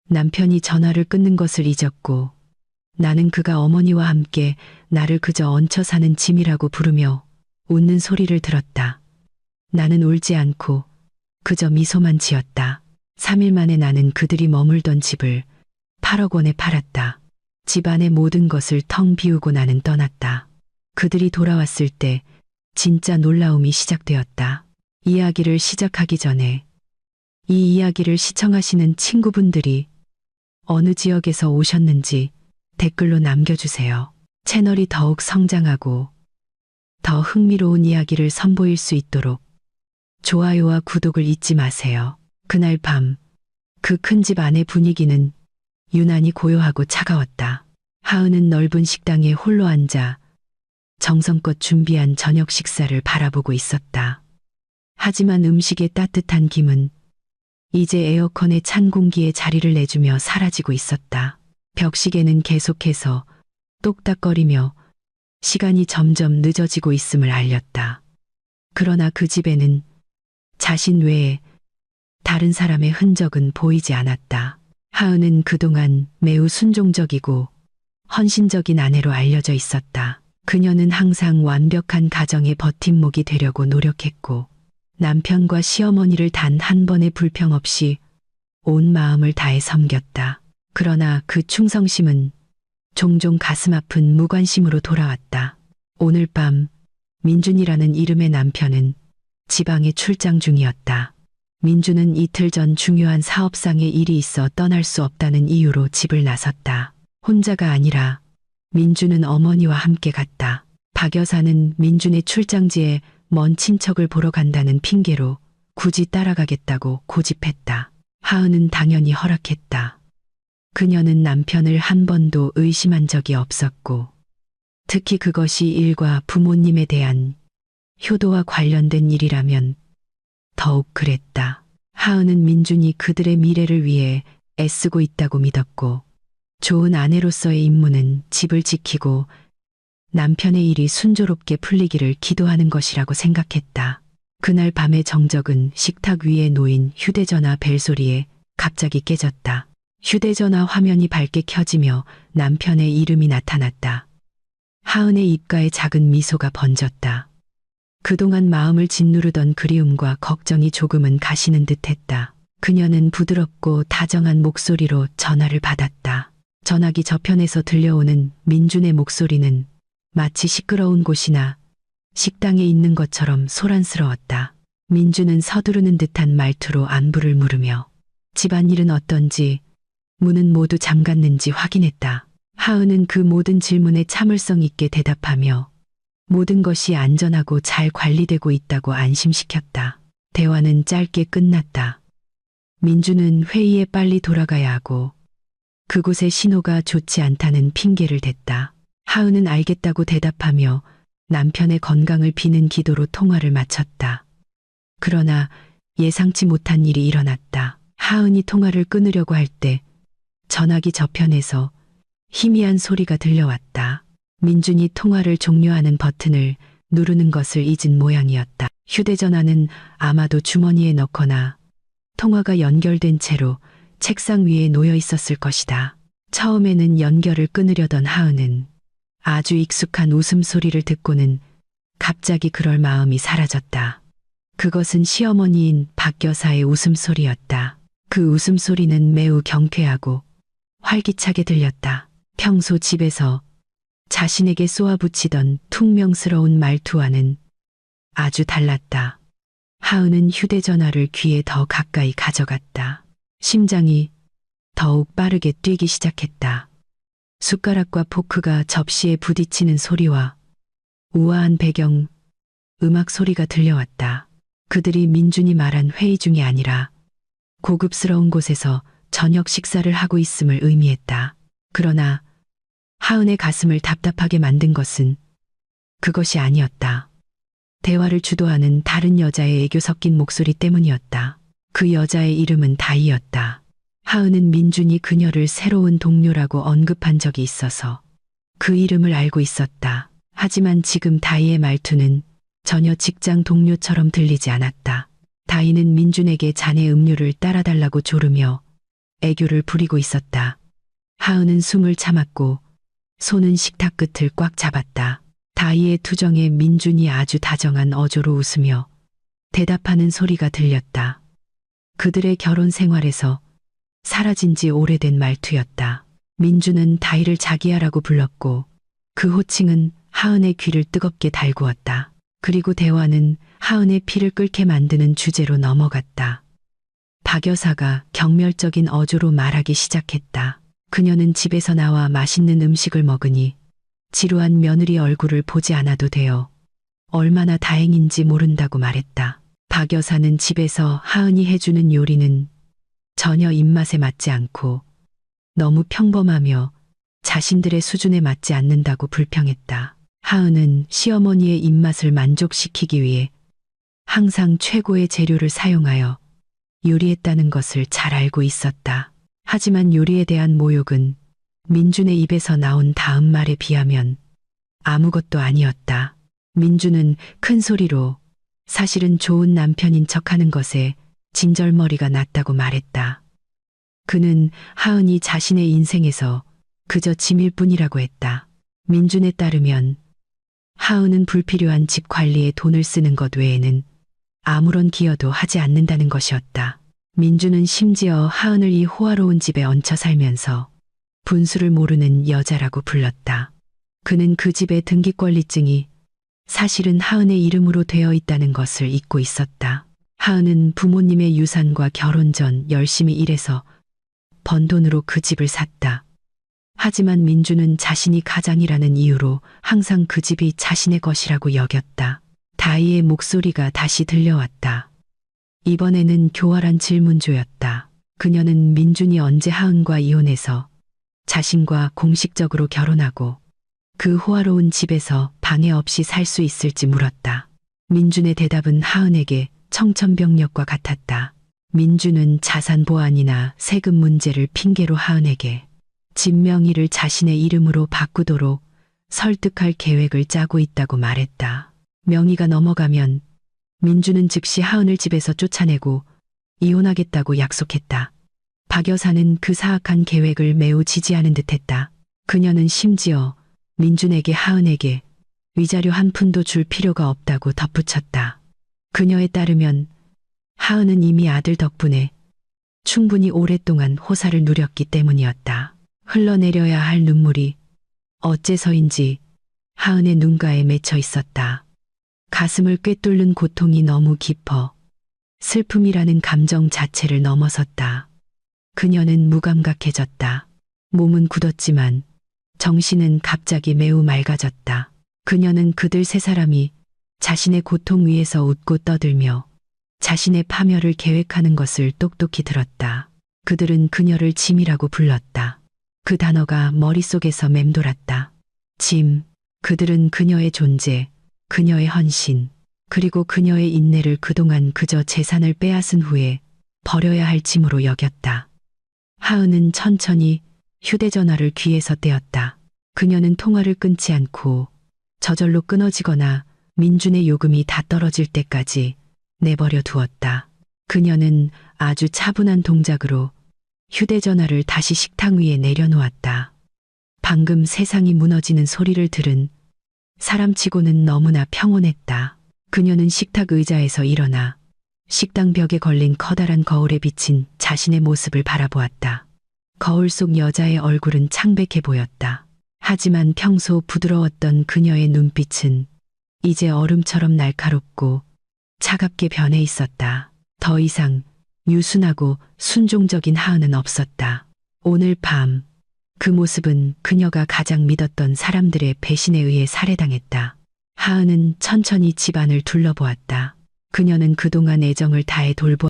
남편이 전화를 끊는 것을 잊었고 나는 그가 어머니와 함께 나를 그저 얹혀 사는 짐이라고 부르며 웃는 소리를 들었다. 나는 울지 않고 그저 미소만 지었다. 3일 만에 나는 그들이 머물던 집을 8억 원에 팔았다. 집안의 모든 것을 텅 비우고 나는 떠났다. 그들이 돌아왔을 때 진짜 놀라움이 시작되었다. 이야기를 시작하기 전에 이 이야기를 시청하시는 친구분들이 어느 지역에서 오셨는지 댓글로 남겨주세요. 채널이 더욱 성장하고 더 흥미로운 이야기를 선보일 수 있도록 좋아요와 구독을 잊지 마세요. 그날 밤, 그 큰 집 안의 분위기는 유난히 고요하고 차가웠다. 하은은 넓은 식당에 홀로 앉아 정성껏 준비한 저녁 식사를 바라보고 있었다. 하지만 음식의 따뜻한 김은 이제 에어컨의 찬 공기에 자리를 내주며 사라지고 있었다. 벽시계는 계속해서 똑딱거리며 시간이 점점 늦어지고 있음을 알렸다. 그러나 그 집에는 자신 외에 다른 사람의 흔적은 보이지 않았다. 하은은 그동안 매우 순종적이고 헌신적인 아내로 알려져 있었다. 그녀는 항상 완벽한 가정의 버팀목이 되려고 노력했고 남편과 시어머니를 단 한 번의 불평 없이 온 마음을 다해 섬겼다. 그러나 그 충성심은 종종 가슴 아픈 무관심으로 돌아왔다. 오늘 밤 민준이라는 이름의 남편은 지방에 출장 중이었다. 민준은 이틀 전 중요한 사업상의 일이 있어 떠날 수 없다는 이유로 집을 나섰다. 혼자가 아니라 민준은 어머니와 함께 갔다. 박 여사는 민준의 출장지에 먼 친척을 보러 간다는 핑계로 굳이 따라가겠다고 고집했다. 하은은 당연히 허락했다. 그녀는 남편을 한 번도 의심한 적이 없었고 특히 그것이 일과 부모님에 대한 효도와 관련된 일이라면 더욱 그랬다. 하은은 민준이 그들의 미래를 위해 애쓰고 있다고 믿었고 좋은 아내로서의 임무는 집을 지키고 남편의 일이 순조롭게 풀리기를 기도하는 것이라고 생각했다. 그날 밤의 정적은 식탁 위에 놓인 휴대전화 벨소리에 갑자기 깨졌다. 휴대전화 화면이 밝게 켜지며 남편의 이름이 나타났다. 하은의 입가에 작은 미소가 번졌다. 그동안 마음을 짓누르던 그리움과 걱정이 조금은 가시는 듯했다. 그녀는 부드럽고 다정한 목소리로 전화를 받았다. 전화기 저편에서 들려오는 민준의 목소리는 마치 시끄러운 곳이나 식당에 있는 것처럼 소란스러웠다. 민준은 서두르는 듯한 말투로 안부를 물으며 집안일은 어떤지, 문은 모두 잠갔는지 확인했다. 하은은 그 모든 질문에 참을성 있게 대답하며 모든 것이 안전하고 잘 관리되고 있다고 안심시켰다. 대화는 짧게 끝났다. 민준은 회의에 빨리 돌아가야 하고 그곳의 신호가 좋지 않다는 핑계를 댔다. 하은은 알겠다고 대답하며 남편의 건강을 비는 기도로 통화를 마쳤다. 그러나 예상치 못한 일이 일어났다. 하은이 통화를 끊으려고 할 때 전화기 저편에서 희미한 소리가 들려왔다. 민준이 통화를 종료하는 버튼을 누르는 것을 잊은 모양이었다. 휴대전화는 아마도 주머니에 넣거나 통화가 연결된 채로 책상 위에 놓여 있었을 것이다. 처음에는 연결을 끊으려던 하은은 아주 익숙한 웃음소리를 듣고는 갑자기 그럴 마음이 사라졌다. 그것은 시어머니인 박 여사의 웃음소리였다. 그 웃음소리는 매우 경쾌하고 활기차게 들렸다. 평소 집에서 자신에게 쏘아붙이던 퉁명스러운 말투와는 아주 달랐다. 하은은 휴대전화를 귀에 더 가까이 가져갔다. 심장이 더욱 빠르게 뛰기 시작했다. 숟가락과 포크가 접시에 부딪히는 소리와 우아한 배경 음악 소리가 들려왔다. 그들이 민준이 말한 회의 중이 아니라 고급스러운 곳에서 저녁 식사를 하고 있음을 의미했다. 그러나 하은의 가슴을 답답하게 만든 것은 그것이 아니었다. 대화를 주도하는 다른 여자의 애교 섞인 목소리 때문이었다. 그 여자의 이름은 다희였다. 하은은 민준이 그녀를 새로운 동료라고 언급한 적이 있어서 그 이름을 알고 있었다. 하지만 지금 다희의 말투는 전혀 직장 동료처럼 들리지 않았다. 다희는 민준에게 잔의 음료를 따라달라고 조르며 애교를 부리고 있었다. 하은은 숨을 참았고 손은 식탁 끝을 꽉 잡았다. 다희의 투정에 민준이 아주 다정한 어조로 웃으며 대답하는 소리가 들렸다. 그들의 결혼 생활에서 사라진 지 오래된 말투였다. 민준은 다희를 자기야라고 불렀고 그 호칭은 하은의 귀를 뜨겁게 달구었다. 그리고 대화는 하은의 피를 끓게 만드는 주제로 넘어갔다. 박 여사가 경멸적인 어조로 말하기 시작했다. 그녀는 집에서 나와 맛있는 음식을 먹으니 지루한 며느리 얼굴을 보지 않아도 돼요. 얼마나 다행인지 모른다고 말했다. 박 여사는 집에서 하은이 해주는 요리는 전혀 입맛에 맞지 않고 너무 평범하며 자신들의 수준에 맞지 않는다고 불평했다. 하은은 시어머니의 입맛을 만족시키기 위해 항상 최고의 재료를 사용하여 요리했다는 것을 잘 알고 있었다. 하지만 요리에 대한 모욕은 민준의 입에서 나온 다음 말에 비하면 아무것도 아니었다. 민준은 큰 소리로 사실은 좋은 남편인 척하는 것에 진절머리가 났다고 말했다. 그는 하은이 자신의 인생에서 그저 짐일 뿐이라고 했다. 민준에 따르면 하은은 불필요한 집 관리에 돈을 쓰는 것 외에는 아무런 기여도 하지 않는다는 것이었다. 민준은 심지어 하은을 이 호화로운 집에 얹혀 살면서 분수를 모르는 여자라고 불렀다. 그는 그 집의 등기권리증이 사실은 하은의 이름으로 되어 있다는 것을 잊고 있었다. 하은은 부모님의 유산과 결혼 전 열심히 일해서 번 돈으로 그 집을 샀다. 하지만 민준은 자신이 가장이라는 이유로 항상 그 집이 자신의 것이라고 여겼다. 다희의 목소리가 다시 들려왔다. 이번에는 교활한 질문조였다. 그녀는 민준이 언제 하은과 이혼해서 자신과 공식적으로 결혼하고 그 호화로운 집에서 방해 없이 살 수 있을지 물었다. 민준의 대답은 하은에게 청천벽력과 같았다. 민준은 자산 보안이나 세금 문제를 핑계로 하은에게 집 명의를 자신의 이름으로 바꾸도록 설득할 계획을 짜고 있다고 말했다. 명의가 넘어가면 민준은 즉시 하은을 집에서 쫓아내고 이혼하겠다고 약속했다. 박 여사는 그 사악한 계획을 매우 지지하는 듯했다. 그녀는 심지어 민준에게 하은에게 위자료 한 푼도 줄 필요가 없다고 덧붙였다. 그녀에 따르면 하은은 이미 아들 덕분에 충분히 오랫동안 호사를 누렸기 때문이었다. 흘러내려야 할 눈물이 어째서인지 하은의 눈가에 맺혀 있었다. 가슴을 꿰뚫는 고통이 너무 깊어 슬픔이라는 감정 자체를 넘어섰다. 그녀는 무감각해졌다. 몸은 굳었지만 정신은 갑자기 매우 맑아졌다. 그녀는 그들 세 사람이 자신의 고통 위에서 웃고 떠들며 자신의 파멸을 계획하는 것을 똑똑히 들었다. 그들은 그녀를 짐이라고 불렀다. 그 단어가 머릿속에서 맴돌았다. 짐. 그들은 그녀의 존재, 그녀의 헌신, 그리고 그녀의 인내를 그동안 그저 재산을 빼앗은 후에 버려야 할 짐으로 여겼다. 하은은 천천히 휴대전화를 귀에서 떼었다. 그녀는 통화를 끊지 않고 저절로 끊어지거나 민준의 요금이 다 떨어질 때까지 내버려 두었다. 그녀는 아주 차분한 동작으로 휴대전화를 다시 식탁 위에 내려놓았다. 방금 세상이 무너지는 소리를 들은 사람치고는 너무나 평온했다. 그녀는 식탁 의자에서 일어나 식당 벽에 걸린 커다란 거울에 비친 자신의 모습을 바라보았다. 거울 속 여자의 얼굴은 창백해 보였다. 하지만 평소 부드러웠던 그녀의 눈빛은 이제 얼음처럼 날카롭고 차갑게 변해 있었다. 더 이상 유순하고 순종적인 하은은 없었다. 오늘 밤 그 모습은 그녀가 가장 믿었던 사람들의 배신에 의해 살해당했다. 하은은 천천히 집안을 둘러보았다. 그녀는 그동안 애정을 다해 돌보